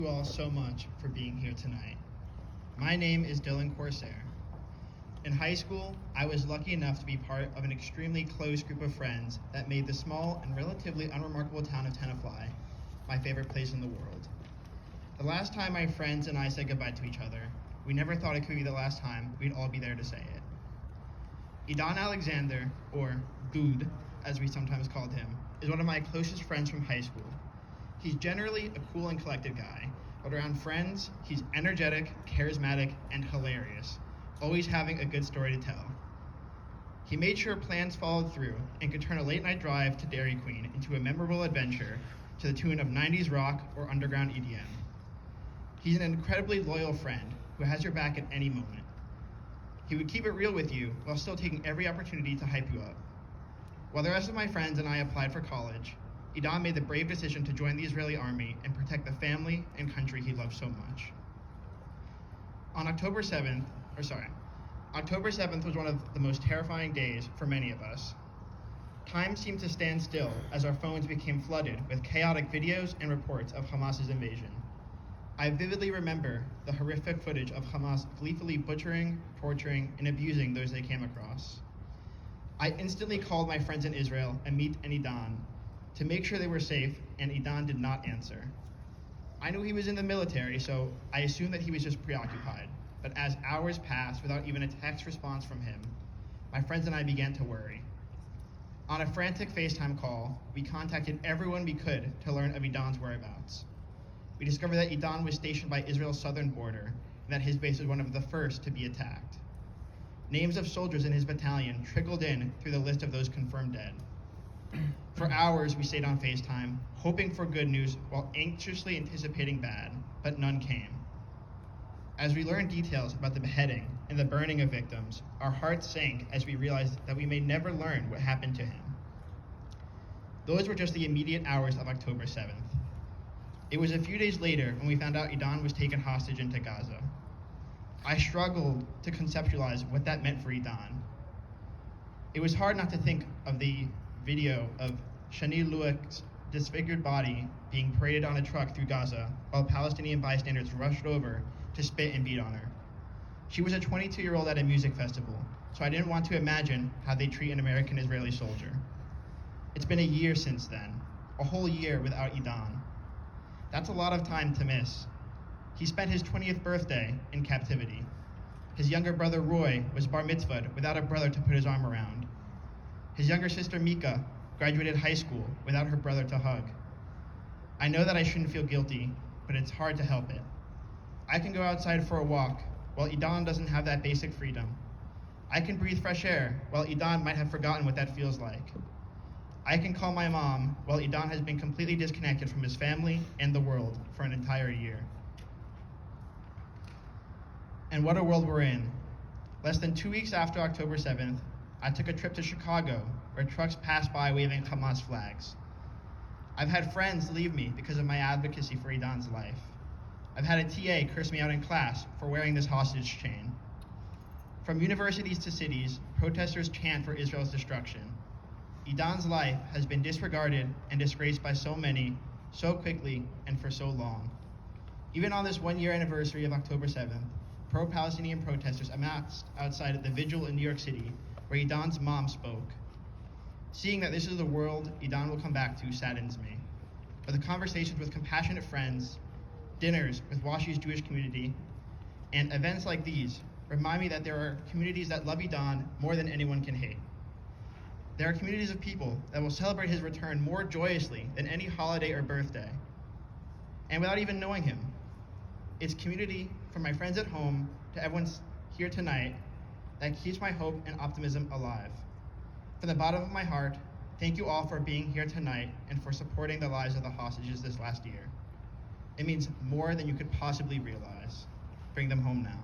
You all so much for being here tonight. My name is Dylan Corsair. In high school, I was lucky enough to be part of an extremely close group of friends that made the small and relatively unremarkable town of Tenafly my favorite place in the world. The last time my friends and I said goodbye to each other, we never thought it could be the last time we'd all be there to say it. Idan Alexander, or Dude, as we sometimes called him, is one of my closest friends from high school. He's generally a cool and collected guy, but around friends, he's energetic, charismatic, and hilarious, always having a good story to tell. He made sure plans followed through and could turn a late-night drive to Dairy Queen into a memorable adventure to the tune of 90s rock or underground EDM. He's an incredibly loyal friend who has your back at any moment. He would keep it real with you while still taking every opportunity to hype you up. While the rest of my friends and I applied for college, Idan made the brave decision to join the Israeli army and protect the family and country he loved so much. On October 7th was one of the most terrifying days for many of us. Time seemed to stand still as our phones became flooded with chaotic videos and reports of Hamas's invasion. I vividly remember the horrific footage of Hamas gleefully butchering, torturing, and abusing those they came across. I instantly called my friends in Israel, Amit and Idan, to make sure they were safe, and Idan did not answer. I knew he was in the military, so I assumed that he was just preoccupied. But as hours passed without even a text response from him, my friends and I began to worry. On a frantic FaceTime call, we contacted everyone we could to learn of Idan's whereabouts. We discovered that Idan was stationed by Israel's southern border, and that his base was one of the first to be attacked. Names of soldiers in his battalion trickled in through the list of those confirmed dead. For hours, we stayed on FaceTime, hoping for good news while anxiously anticipating bad, but none came. As we learned details about the beheading and the burning of victims, our hearts sank as we realized that we may never learn what happened to him. Those were just the immediate hours of October 7th. It was a few days later when we found out Idan was taken hostage into Gaza. I struggled to conceptualize what that meant for Idan. It was hard not to think of the video of Shani Luak's disfigured body being paraded on a truck through Gaza while Palestinian bystanders rushed over to spit and beat on her. She was a 22-year-old at a music festival, so I didn't want to imagine how they treat an American Israeli soldier. It's been a year since then, a whole year without Idan. That's a lot of time to miss. He spent his 20th birthday in captivity. His younger brother Roy was bar mitzvahed without a brother to put his arm around. His younger sister Mika graduated high school without her brother to hug. I know that I shouldn't feel guilty, but it's hard to help it. I can go outside for a walk while Idan doesn't have that basic freedom. I can breathe fresh air while Idan might have forgotten what that feels like. I can call my mom while Idan has been completely disconnected from his family and the world for an entire year. And what a world we're in. Less than 2 weeks after October 7th, I took a trip to Chicago where trucks passed by waving Hamas flags. I've had friends leave me because of my advocacy for Idan's life. I've had a TA curse me out in class for wearing this hostage chain. From universities to cities, protesters chant for Israel's destruction. Idan's life has been disregarded and disgraced by so many, so quickly, and for so long. Even on this one-year anniversary of October 7th, pro-Palestinian protesters amassed outside of the vigil in New York City where Idan's mom spoke. Seeing that this is the world Idan will come back to saddens me. But the conversations with compassionate friends, dinners with WashU's Jewish community, and events like these remind me that there are communities that love Idan more than anyone can hate. There are communities of people that will celebrate his return more joyously than any holiday or birthday, and without even knowing him. It's community from my friends at home to everyone here tonight that keeps my hope and optimism alive. From the bottom of my heart, thank you all for being here tonight and for supporting the lives of the hostages this last year. It means more than you could possibly realize. Bring them home now.